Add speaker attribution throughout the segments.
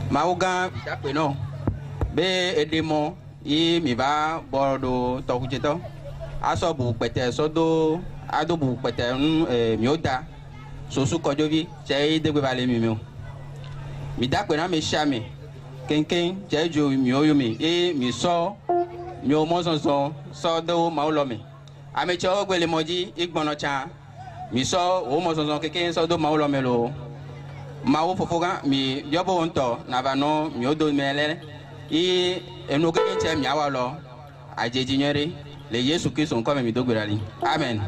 Speaker 1: Mauga Pino Be Edemo I Miva Bordo Tokujeto Asobu Pete Sodo Adobu Pete Miota Sosu Kojovi Jay de Valley Mimo Midakuna Mishami Kenken Jeju Mioyumi E Miso Mio Mosonso Sodo Maulomi Amecho Gwelemoji Igbonocha Miso Omosonso Kenken Sodo Maulomelo Mau fofoga mi yobo wonto navano mi odo mele I enoke che mi awalo ajeji nyere le Yesu Kristo nko mi dogberali amen.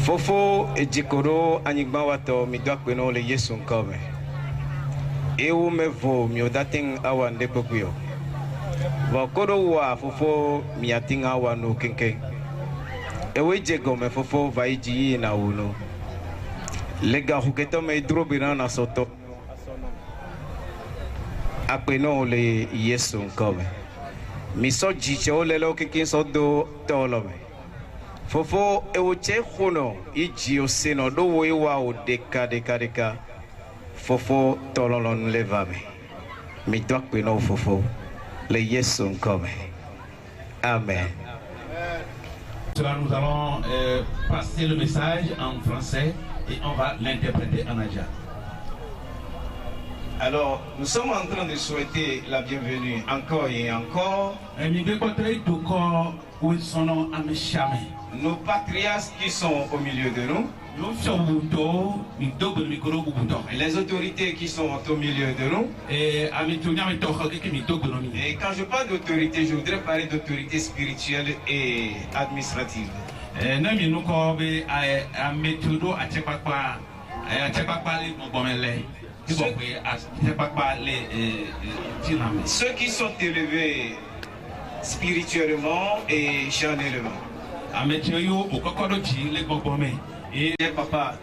Speaker 2: Fofo ejikoro anyigba wato midwakweno le Yesu nkome. Ewu mevo miodating awa ndepokyo. Wakoro wa fofo miating awa no kenke. Ewe jego me fofo vaiji na uno. Lega huketo me drobina na soto. Akweno le Yesu nkome. Miso jiche ole lo kenkin sodo tolome. Fofo ewoche khuno iji oseno do wewa o deka fofo tololon levame mi doit no fofo le Yesu nkome amen.
Speaker 3: Cela nous allons passer le message en français et on va l'interpréter en adja.
Speaker 2: Alors, nous sommes en train de souhaiter la bienvenue encore et encore. Nos patriarches qui sont au milieu de nous. Et les autorités qui sont au milieu de nous. Et quand je parle d'autorité, je voudrais parler d'autorité spirituelle et administrative. Ceux qui sont élevés spirituellement et charnellement. Et papa,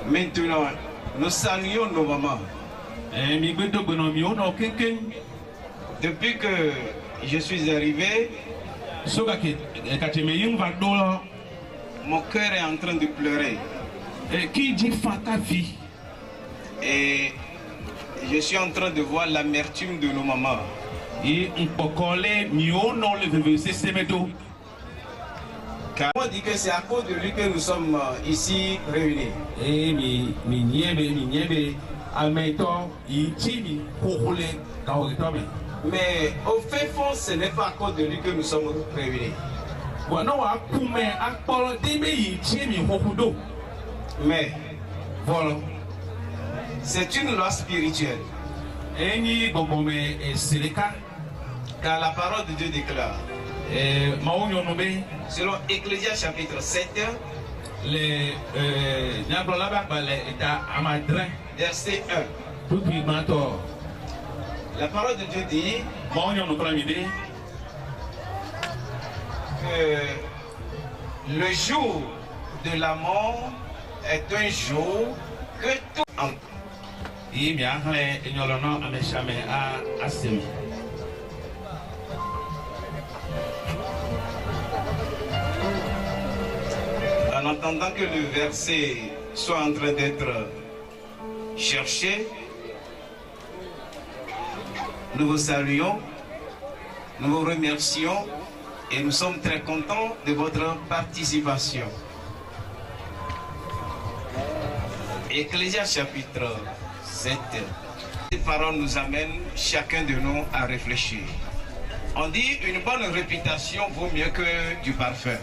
Speaker 2: maintenant, nous saluons nos mamans. Depuis que je suis arrivé, mon cœur est en train de pleurer. Et je suis en train de voir l'amertume de nos mamans. Car on dit que c'est à cause de lui que nous sommes ici réunis. Mais au fait fond, ce n'est pas à cause de lui que nous sommes réunis. Mais voilà, c'est une loi spirituelle. Car la parole de Dieu déclare, selon Ecclésiaste chapitre 7, verset 1. La parole de Dieu dit que le jour de la mort est un jour que tout en attendant que le verset soit en train d'être cherché, nous vous saluons, nous vous remercions et nous sommes très contents de votre participation. Ecclésiaste chapitre 7. Ces paroles nous amènent chacun de nous à réfléchir. On dit une bonne réputation vaut mieux que du parfum.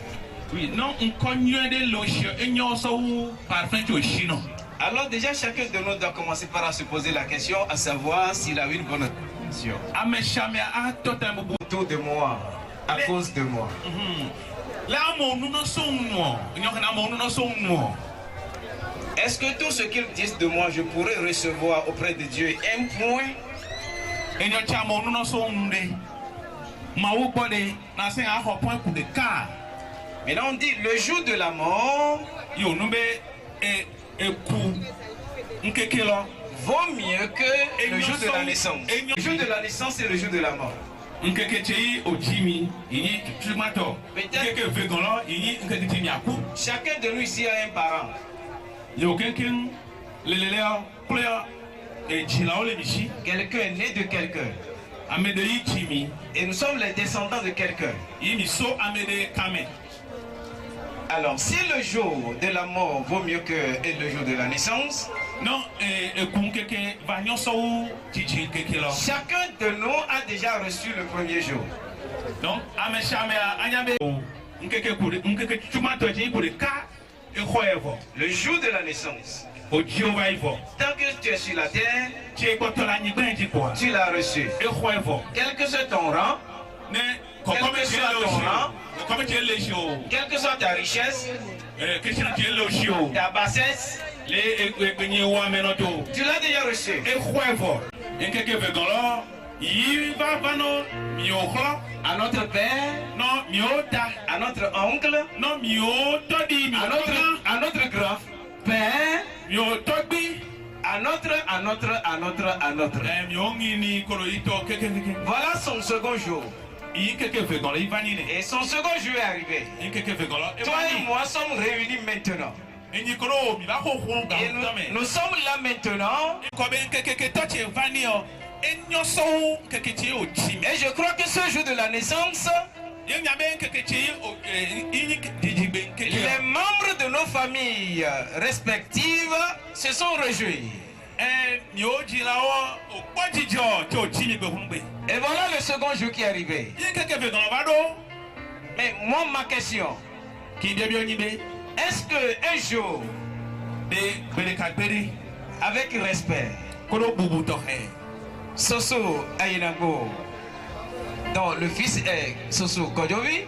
Speaker 3: Oui, non, on connaît des loges et nous sommes parfaits au chino.
Speaker 2: Alors déjà chacun de nous doit commencer par se poser la question à savoir s'il a une bonne réputation. Autour de moi, à cause de moi. Est-ce que tout ce qu'ils disent de moi, je pourrais recevoir auprès de Dieu un point? Maintenant on dit le jour de la mort vaut mieux que le jour de la naissance. Le jour de la naissance et le jour de la mort. Chacun de nous ici a un parent. Quelqu'un est né de quelqu'un. Et nous sommes les descendants de quelqu'un. Alors, si le jour de la mort vaut mieux que le jour de la naissance, chacun de nous a déjà reçu le premier jour.
Speaker 3: Donc,
Speaker 2: le jour de la naissance. Tant que tu es sur la terre, tu l'as reçu. Quel que soit ton rang, quelle que soit ta richesse, ta bassesse, tu l'as déjà reçu. À notre père, à notre oncle, à notre grand-père, à notre. Voilà son second jour. Et son second jour est arrivé. Toi et moi sommes réunis maintenant. Et nous sommes là maintenant. Et je crois que ce jour de la naissance, les membres de nos familles respectives se sont réjouis. Et voilà le second jour qui est arrivé. Mais moi, ma question, est-ce qu'un jour, avec respect, Soso Ayinago, dont le fils est Soso Kodjovi,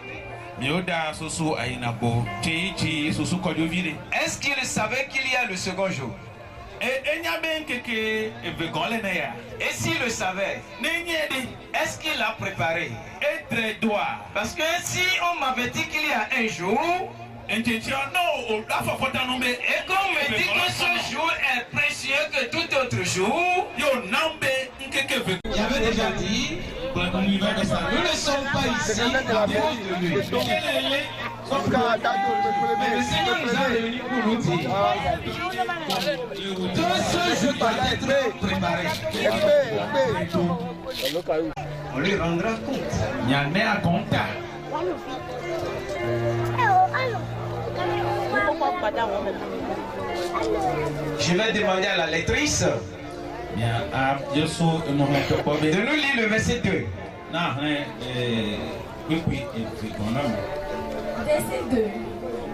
Speaker 2: est-ce qu'il savait qu'il y a le second jour? Et s'il le savait, est-ce qu'il l'a préparé? Parce que si on m'avait dit qu'il y a un jour,
Speaker 3: Et comme
Speaker 4: me dit que ce jour est précieux que tout autre jour, j'avais déjà dit, nous ne sommes pas ici à cause de lui. Mais le Seigneur nous a réunis pour nous dire que ce jour doit être préparé. On lui rendra compte. Je vais demander à la lectrice de nous lire le verset 2.
Speaker 5: Verset 2.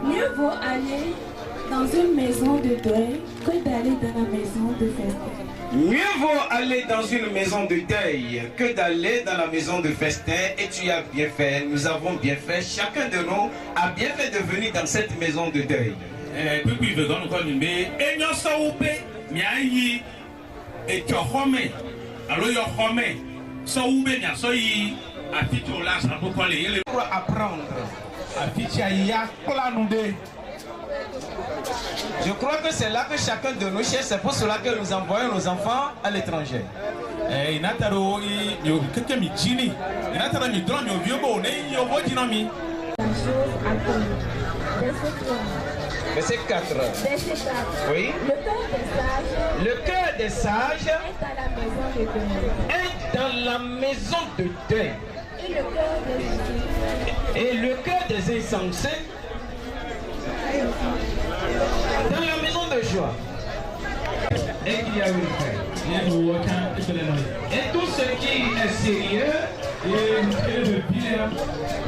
Speaker 5: Mieux vaut aller dans une maison de deuil que d'aller dans la maison de festin.
Speaker 4: Mieux vaut aller dans une maison de deuil que d'aller dans la maison de festin. Et tu as bien fait, nous avons bien fait, chacun de nous a bien fait de venir dans cette maison de deuil. Pour apprendre. Je crois que c'est là que chacun de nous cherche, c'est pour cela que nous envoyons nos enfants à l'étranger. Verset 4. Oui. Le cœur des sages est dans la maison de deuil. Et le cœur des insensés dans la maison de joie. Et qu'il y a une paix. Et tout ce qui est sérieux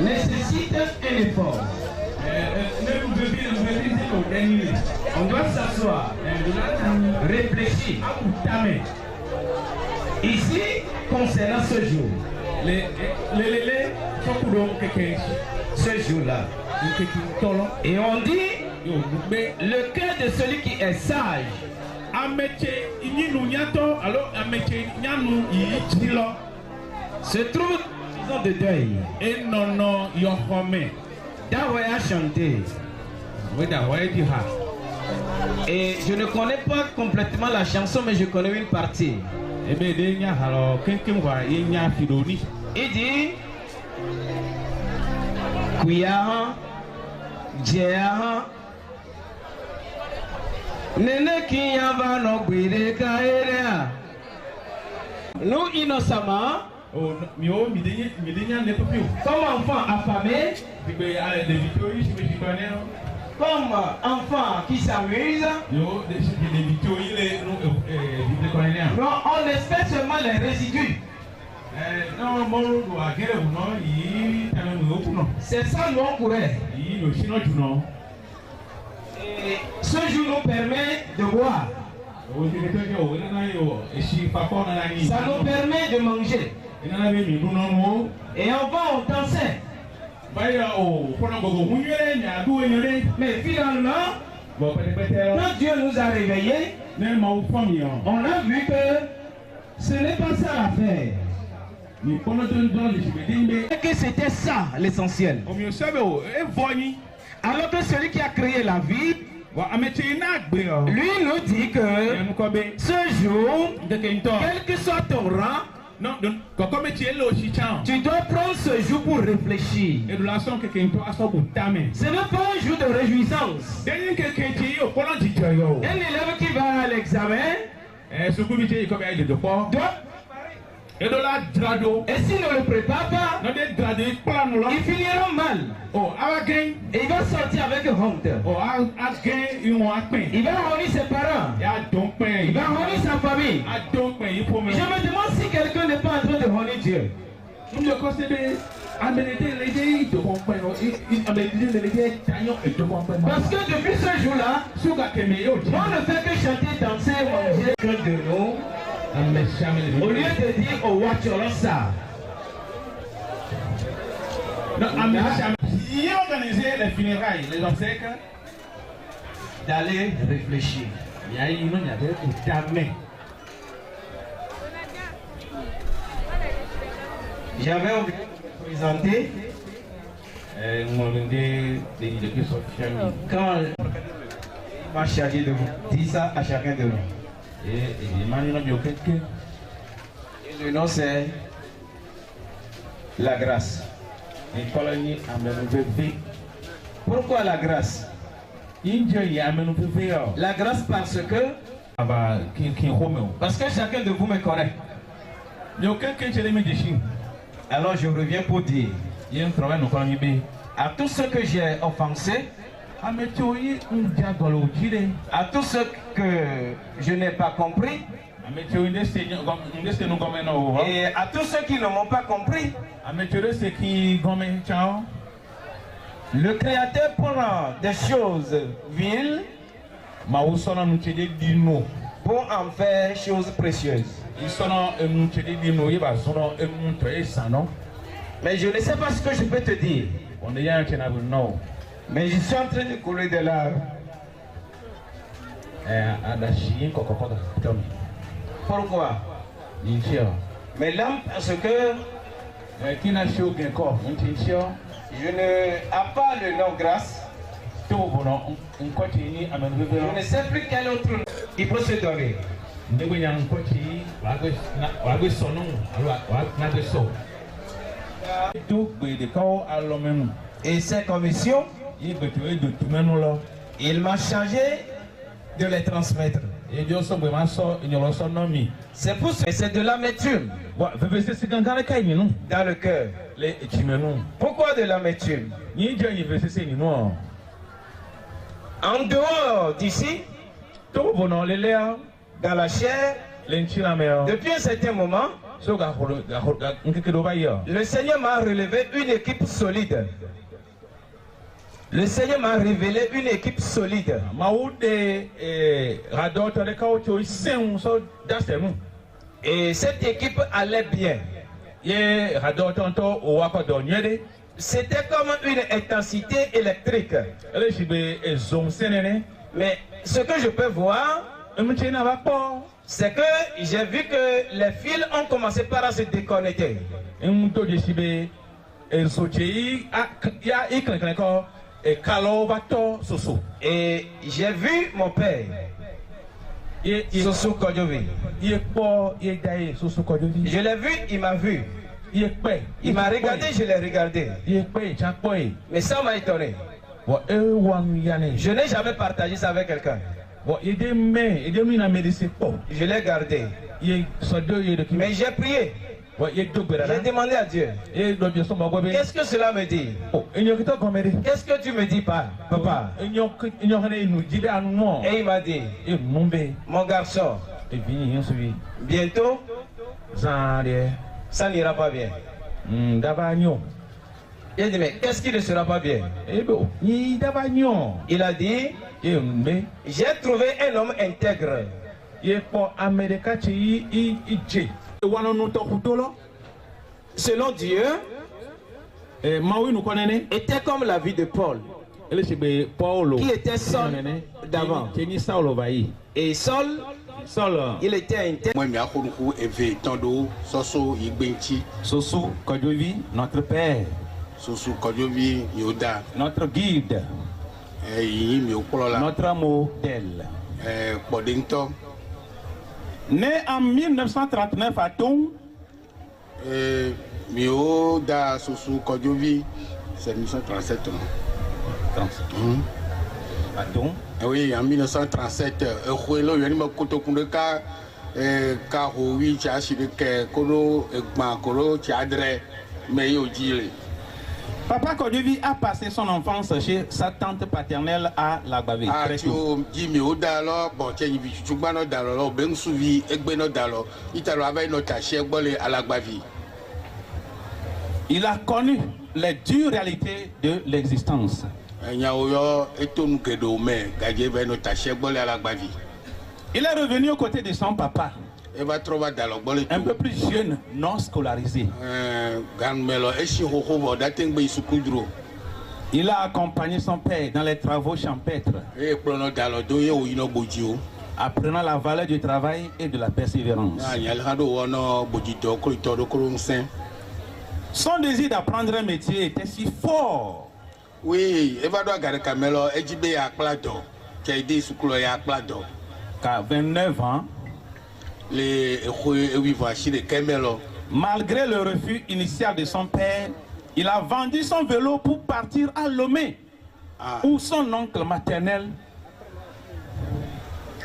Speaker 4: nécessite un effort. On doit s'asseoir, réfléchir. Ici, concernant ce jour, ce jour-là, et on dit le cœur de celui qui est sage se trouve dans de deuil. Daouaya chanté. Et je ne connais pas complètement la chanson, mais je connais une partie. Il dit Kuyaha, Djeha, Nene Kiyava no Guide Kaerea. Nous innocemment, comme enfants affamés, comme enfants qui s'amusent, on espère seulement les résidus. C'est ça nous on courait. Et ce jour nous permet de boire. Ça nous permet de manger. Et on va au danser. Mais finalement, quand Dieu nous a réveillés, on a vu que ce n'est pas ça l'affaire. Que c'était ça l'essentiel. Alors que celui qui a créé la vie, lui nous dit que ce jour, quel que soit ton rang, tu dois prendre ce jour pour réfléchir. Ce n'est pas un jour de réjouissance. Un élève qui va à l'examen doit. Et s'il ne le prépare pas, il finira mal. Et il va sortir avec honte. Il va honner ses parents. Il va honner sa famille. Je me demande si quelqu'un n'est pas en train de honner Dieu. Parce que depuis ce jour-là, on ne fait que chanter, danser, manger que de nous. Au lieu de dire au Wacholosa,
Speaker 3: organiser les funérailles, les obsèques,
Speaker 4: d'aller réfléchir. J'avais oublié de présenter Quand m'a chargé de vous, dis ça à chacun de nous. Et le nom c'est la grâce. Pourquoi la grâce? La grâce parce que chacun de vous me connaît. Alors je reviens pour dire à tous ceux que j'ai offensés, à tous ceux que je n'ai pas compris, et à tous ceux qui ne m'ont pas compris, le Créateur prend des choses viles pour en faire choses précieuses. Mais je ne sais pas ce que je peux te dire. Mais je suis en train de couler de larmes. Pourquoi? Mes larmes parce que je n'ai pas le nom grâce. Je ne sais plus quel autre nom il peut se donner. Et ces commissions, il m'a chargé de les transmettre. C'est pour ça, c'est de l'amertume dans le cœur. Pourquoi de l'amertume? En dehors d'ici, dans la chair, depuis un certain moment, le Seigneur m'a relevé une équipe solide. Le Seigneur m'a révélé une équipe solide. Et cette équipe allait bien. C'était comme une intensité électrique. Mais ce que je peux voir, c'est que j'ai vu que les fils ont commencé par se déconnecter. Et j'ai vu mon père, Soso Kodjovi. Je l'ai vu, il m'a vu. Il m'a regardé, je l'ai regardé. Mais ça m'a étonné. Je n'ai jamais partagé ça avec quelqu'un. Je l'ai gardé. Mais j'ai prié. J'ai demandé à Dieu. Qu'est-ce que cela me dit? Qu'est-ce que tu me dis, papa? Et il m'a dit, mon garçon, bientôt, ça n'ira pas bien. Il a dit, mais qu'est-ce qui ne sera pas bien? Il a dit, j'ai trouvé un homme intègre. Selon Dieu, était comme la vie de Paul, qui était Saul d'avant. Et Saul, il était intègre.
Speaker 6: Notre père, notre guide, notre modèle. Né en 1939 à Toum,
Speaker 7: Mioda Sosu Kodjovi, c'est 1937.
Speaker 6: À Toum?
Speaker 7: Oui, en 1937, Ruelo Yanima Kotokundeka, Kahoui, Tiachideke, Kolo, Ekmakolo, Tiadre, Meyo Dile.
Speaker 6: Papa Kodjovi a passé son enfance chez sa tante paternelle à Lagbavie. Il a connu les dures réalités de l'existence. Il est revenu aux côtés de son papa, un peu plus jeune, non scolarisé. Il a accompagné son père dans les travaux champêtres, apprenant la valeur du travail et de la persévérance. Son désir d'apprendre un métier était si fort.
Speaker 7: Oui, il va doit garder Camelo, et j'y vais à Plato, qui a aidé sous couleur à Plato.
Speaker 6: Qu'à 29 ans, malgré le refus initial de son père, il a vendu son vélo pour partir à Lomé, où son oncle maternel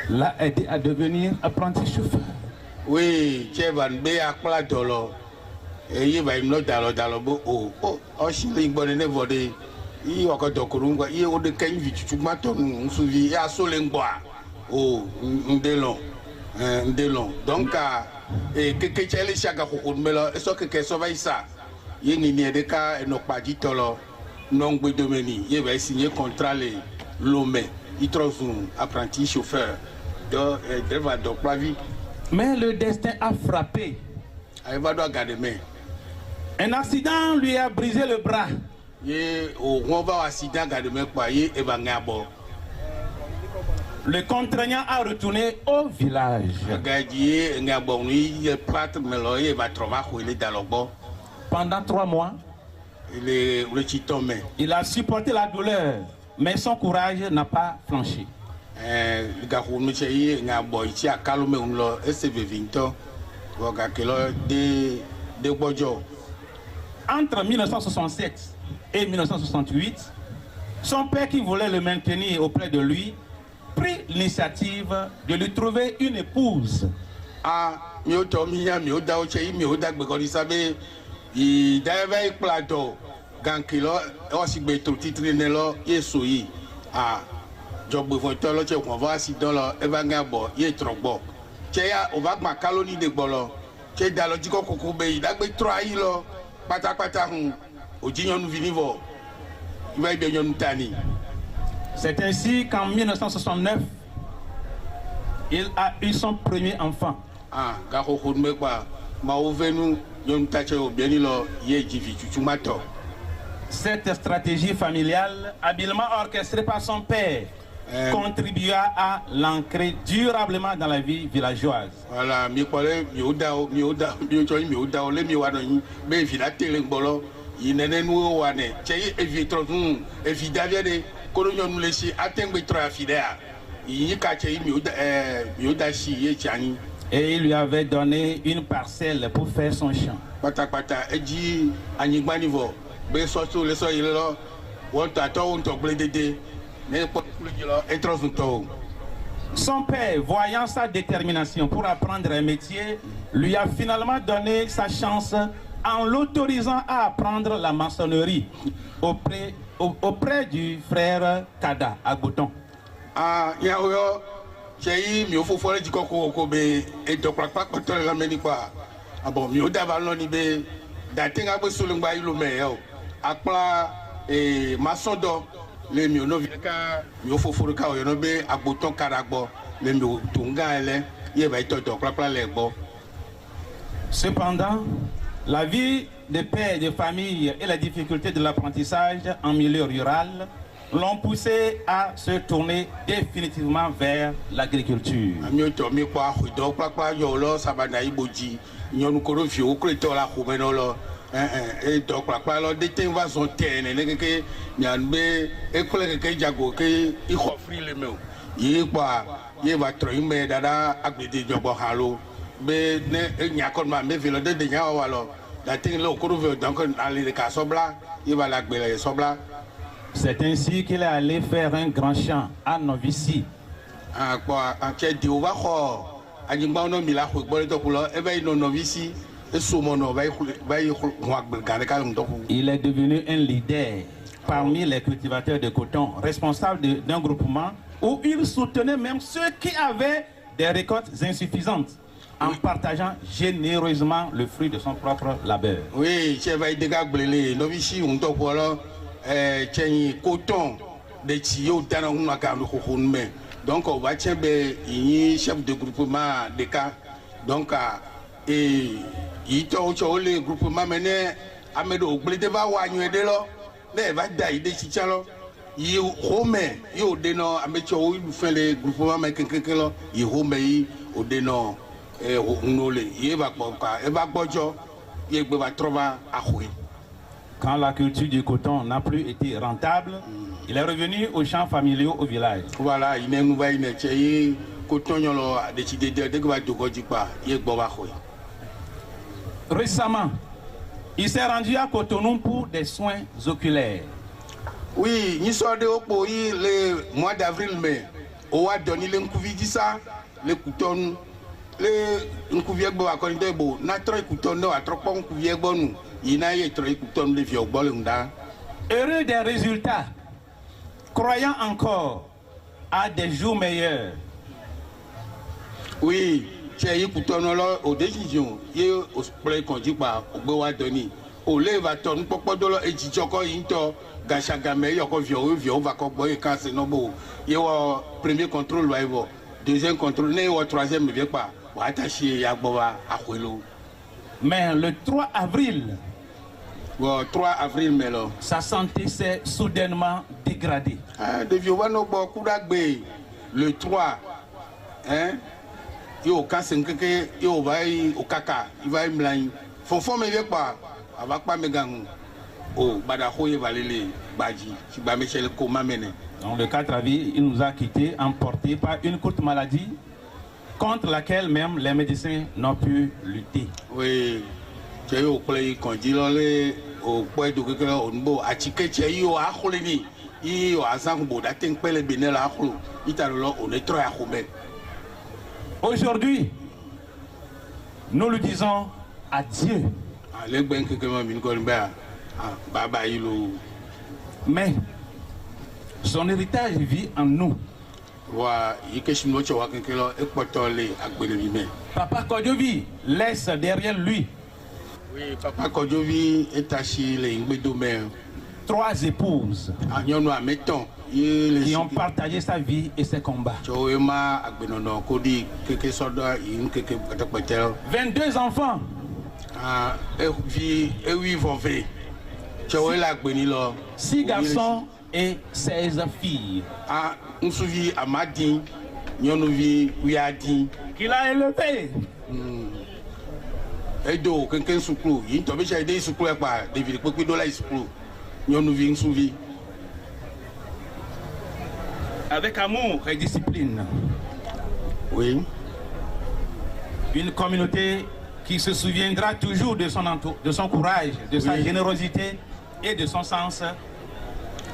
Speaker 6: l'a aidé à devenir apprenti chauffeur.
Speaker 7: Oui, tu vas me à Plato, et il va me dire dans le beau, oh, je suis bonne et volé. Il y a encore d'autres gens, il y a des gens qui ont suivi, il y a Solengbois, oh, un délon. Donc, que tu as les chagas au Melo, et ce que ça va y ça. Il n'y a des cas et non pas dit tolo, non de domini. Il va signer contrat les Lomé. Il trouve un apprenti chauffeur. Donc, la vie.
Speaker 6: Mais le destin a frappé.
Speaker 7: Il va doit garder main.
Speaker 6: Un accident lui a brisé le bras. Le contraignant a retourné au village. Pendant 3 mois, il a supporté la douleur, mais son courage n'a pas flanché. Entre 1967 et 1968, son père, qui voulait le maintenir auprès de lui, prit l'initiative de lui trouver une épouse. C'est ainsi qu'en 1969, il a eu son premier enfant. Cette stratégie familiale, habilement orchestrée par son père, contribua à l'ancrer durablement dans la vie villageoise.
Speaker 7: Voilà,
Speaker 6: et il lui avait donné une parcelle pour faire son champ. Son père, voyant sa détermination pour apprendre un métier, lui a finalement donné sa chance en l'autorisant à apprendre la maçonnerie auprès du frère Kada à Bouton. Cependant, la vie de père et de famille et les difficultés de l'apprentissage en milieu rural l'ont poussé à se tourner définitivement vers l'agriculture. C'est ainsi qu'il est allé faire un grand champ à Novici. Il est devenu un leader parmi les cultivateurs de coton, responsable d'un groupement où il soutenait même ceux qui avaient des récoltes insuffisantes, en partageant généreusement le fruit de son propre labeur.
Speaker 7: Oui, c'est vrai, les Novici ont coton de Tio dans donc on va chef de groupement de cas donc et il le groupement mené à me de va wagner de là mais va d'ailleurs de chichalo il home il au déno à me il fait le groupement mais quelqu'un là il home il au déno on le il va bojo ye gbe va trova ahoe.
Speaker 6: Quand la culture du coton n'a plus été rentable, il est revenu aux champs familiaux au village.
Speaker 7: Voilà, il n'est nouveau, il n'est pas coton yolo a décidé de que dogo jipa ye gbe va ahoe.
Speaker 6: Récemment, il s'est rendu à Cotonou pour des soins oculaires.
Speaker 7: Oui, nous sommes le mois d'avril, mais on a donné le Nkouvidi-ça, le couton, le Nkouviegbo à Kondebo, notre couton, à trop bon Nkouviegbo, il n'a eu trop couton de vieux bolunda.
Speaker 6: Heureux des résultats, croyant encore à des jours meilleurs.
Speaker 7: Oui, c'est un couton aux décisions, il y a au spray qu'on dit pas, au bois donné. Au lait va tourner pour pas de l'eau et Tchoko Into. Gachagame, il y a encore vieux, on va encore quand c'est non beau. Il y a premier contrôle, deuxième contrôle, troisième, ne vient pas. On attaché Yaboa à Huelo.
Speaker 6: Mais le 3 avril,
Speaker 7: 3 avril, mais là.
Speaker 6: Sa santé s'est soudainement dégradée.
Speaker 7: De vieux, on a beaucoup d'agbe. Le 3, hein, il y a casse un kéké, il y a au caca, il va y me Fonfon, mais vient pas. Avec pas mes gangs. Oh, Badahoye Valele, Badji, Michel Komamene.
Speaker 6: Dans le 4 avril, il nous a quittés, emportés par une courte maladie contre laquelle même les médecins n'ont pu lutter.
Speaker 7: Oui, j'ai eu au play quand il allait au point de quelqu'un au niveau à Tchike, j'ai eu à Holini, il y a un sang d'attendre que les bénévoles à Holo, il t'a là, on est trop à Homer.
Speaker 6: Aujourd'hui, nous lui disons adieu.
Speaker 7: Les banques que m'ont colbert.
Speaker 6: Mais son héritage vit en nous. Papa Kodjovi laisse derrière lui.
Speaker 7: Oui, Papa Kodjovi est acheté les
Speaker 6: 3 épouses qui ont partagé sa vie et ses combats. 22 enfants. 6 garçons et 16 filles. Qu'il a élevé. Avec amour et discipline.
Speaker 7: Oui.
Speaker 6: Une communauté qui se souviendra toujours de son courage, de sa générosité et de son sens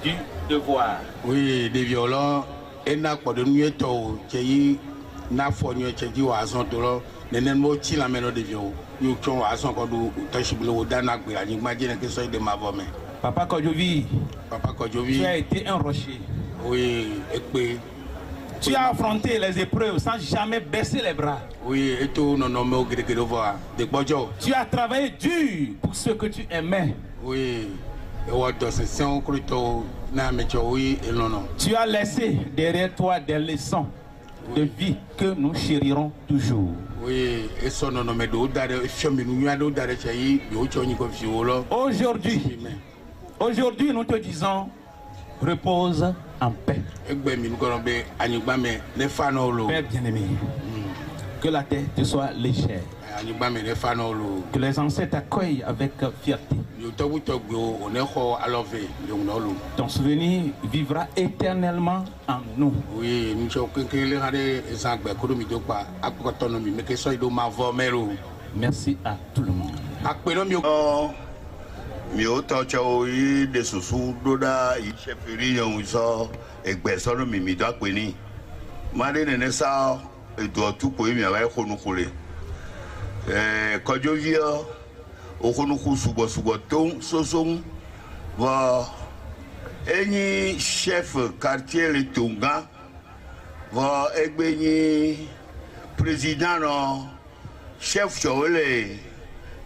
Speaker 6: du devoir.
Speaker 7: Oui, des violents, et n'a pas de nuit, qui n'a pas de nuit, qui a son tour, n'en qui la mène des vieux. Nous qui ont à son corps d'Utachiblo, d'Anak, j'imagine que c'est de ma voix.
Speaker 6: Papa Kodjovi, tu as été un rocher.
Speaker 7: Oui, et puis.
Speaker 6: Tu as affronté les épreuves sans jamais baisser les bras.
Speaker 7: Oui, et tout, non, mais
Speaker 6: tu as travaillé dur pour ce que tu aimais.
Speaker 7: Oui,
Speaker 6: tu as laissé derrière toi des leçons de vie que nous chérirons toujours.
Speaker 7: Oui, et son nom mais
Speaker 6: aujourd'hui, nous te disons, repose en paix. Père bien-aimé, que la terre te soit légère. Que les ancêtres t'accueillent avec fierté. Ton souvenir vivra éternellement en nous.
Speaker 7: Oui,
Speaker 6: merci à tout le monde.
Speaker 8: Mi o tɔ tsɛ o yi de susu do ɖa yi sɛfiri yɔn sɔ egbɛsɔ no mi do akpe ni ma de nene sa edoɔ tu ko yi mi ava yi xonuku le kɔdzoviɛ o xonuku sugbɔsugbɔ tom sosom vɔ enyi chef quartier le Tonga vɔ egbe nyi président nɔ chef tsɔwo le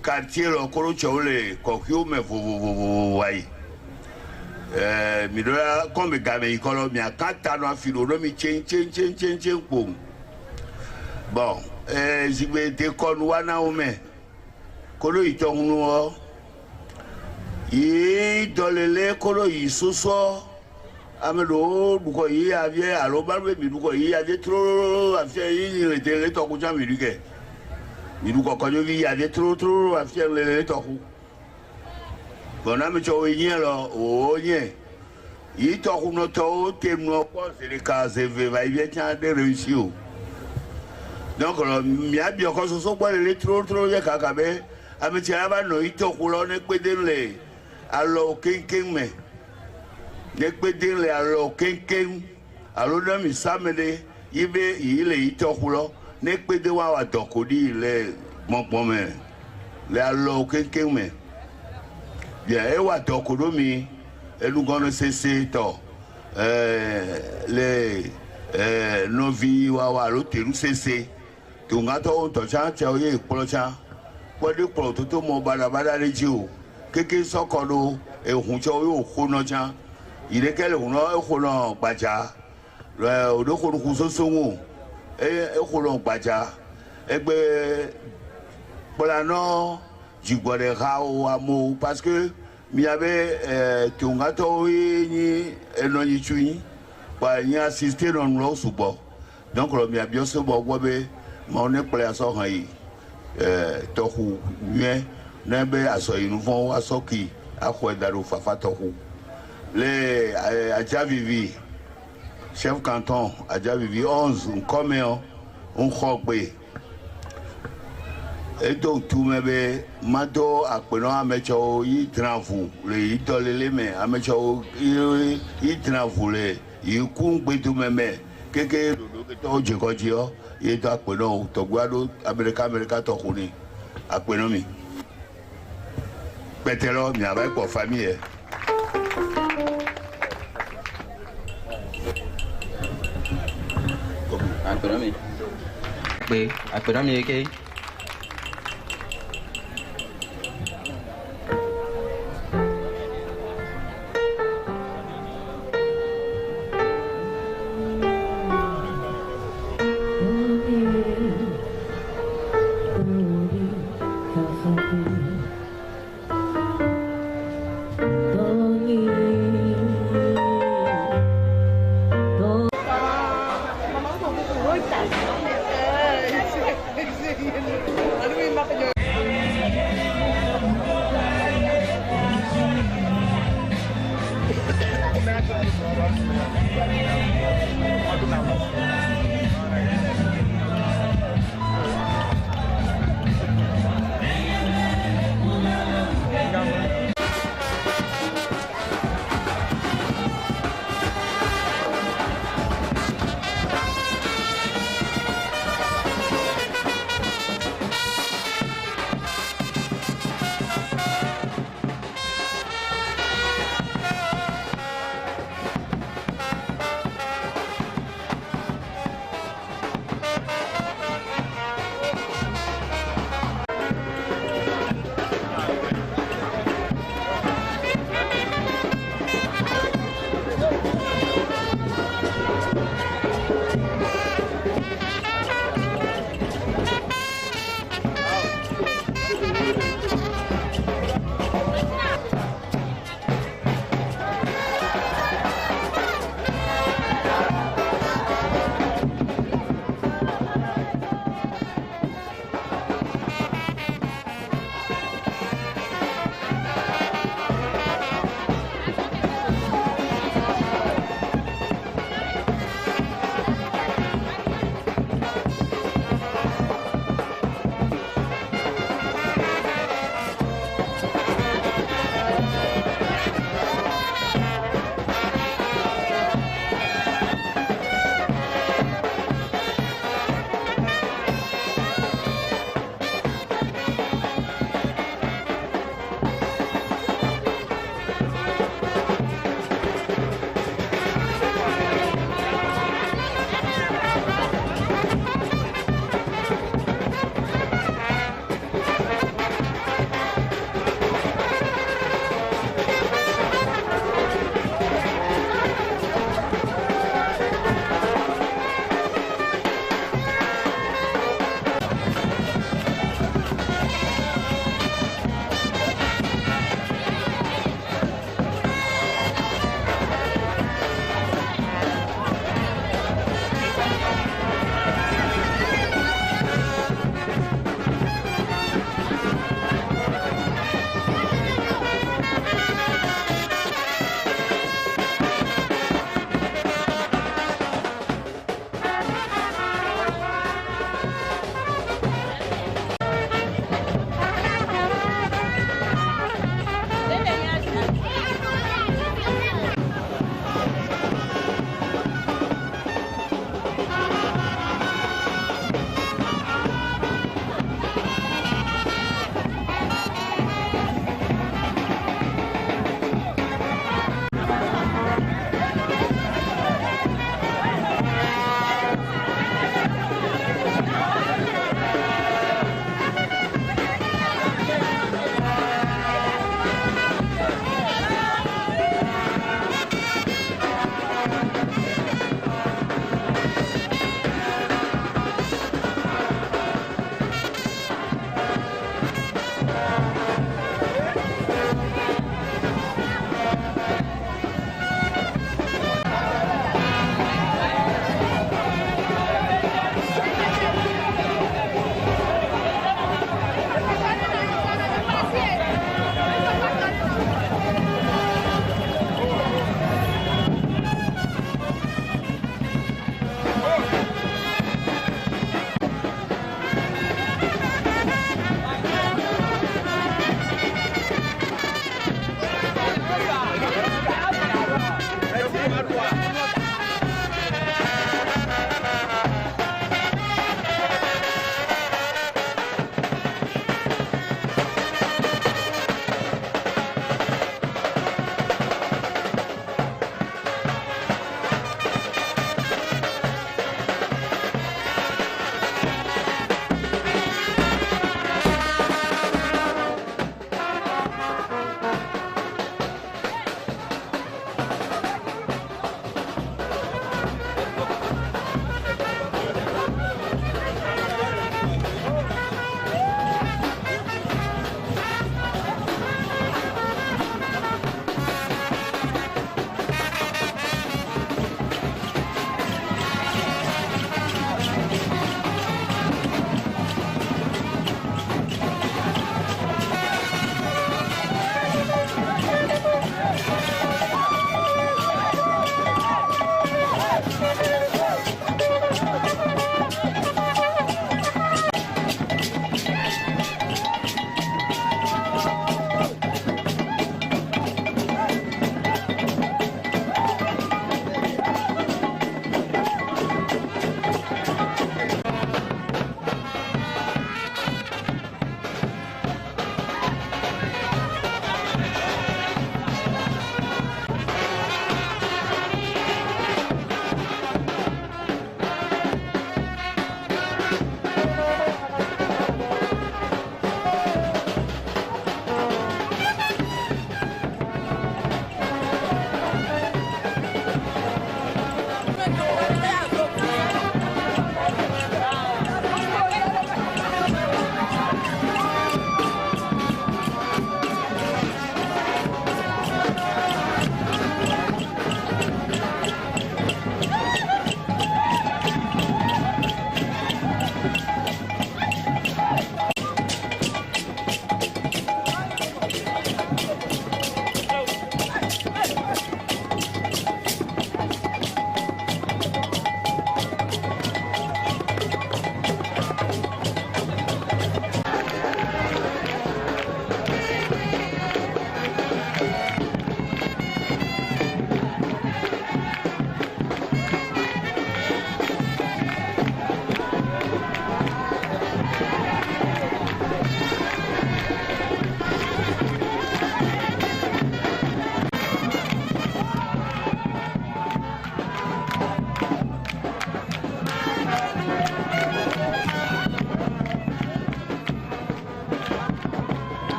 Speaker 8: quartier le kolo tchole kokio me vovovovoai mi do comme game ikolo mi akata no afilo no mi chen pom bon zibe te kon wana o me kolo itonu o yi dolele kolo yi soso amedo duko yi avie alo barbe mi duko yi avie tro afie yi le te le to kuja mi duke midu kɔkɔnyo vi yade trotro afia lele tɔku bɔnna mi tsɔ o nye lɔ o nye yi tɔku nɔtɔwo te nɔ kɔ zerika zeve va yi vie tia de réussi o donc mia biɔ kɔ soso gbɔ lele trotro yɛ kaka be ametsi ava nɔ yi tɔku lɔ ne kpe de le alɔ keŋkeŋ me ne kpe de le alɔ keŋkeŋ alo ne mi same de yi be yi le yi tɔku lɔ. Ne kpe de wa dɔko di le gbɔngbɔn me le alɔ keŋkeŋ me bia e wa dɔko ɖo mi enugɔme sese tɔ le nɔvi wa alo tenu sese tongatɔwo ŋutɔ tsã tsewo ye kplɔ tsã kpɔ ɖe kplɔ toto mɔ baɖabaɖa ɖe dzi o keke sɔkɔ ɖo ehu tsɛwo ye wòxo nɔ tsã yi ɖeke le hu nɔ exo nɔ gbadza wòɖo xɔnuku soso ŋu. Exolo gbadza egbe kplanɔ dzigbɔ ɖe hawo amewo parce que miabe tongatɔwo ye nyi enɔnyitsu nyi kpa nyi asiste nɔnulɔwo sugbɔ donc le miabiɔ sebɔ gbɔ be mawo ne kplɔ asɔ hã yi tɔxu nyuie ne be asɔyinuvɔwo asɔ ki axɔe da ɖo fafa tɔxu le Adjavivi. Chef canton Adjavivi 11 nkɔmɛ ŋxɔgbe edo tume be mado akpenɔ ametsɔwo yi dravu le yi dɔlele me ametsɔwo yi dravu le yi kungbedume me keke dodo dze kɔdziɔ yi do akpenɔ tɔgbe aɖo Amerika tɔxu ne akpenɔ mi kpɛtɛlɔ miava kpɔ famille.
Speaker 1: Akpɛrɛ mi ke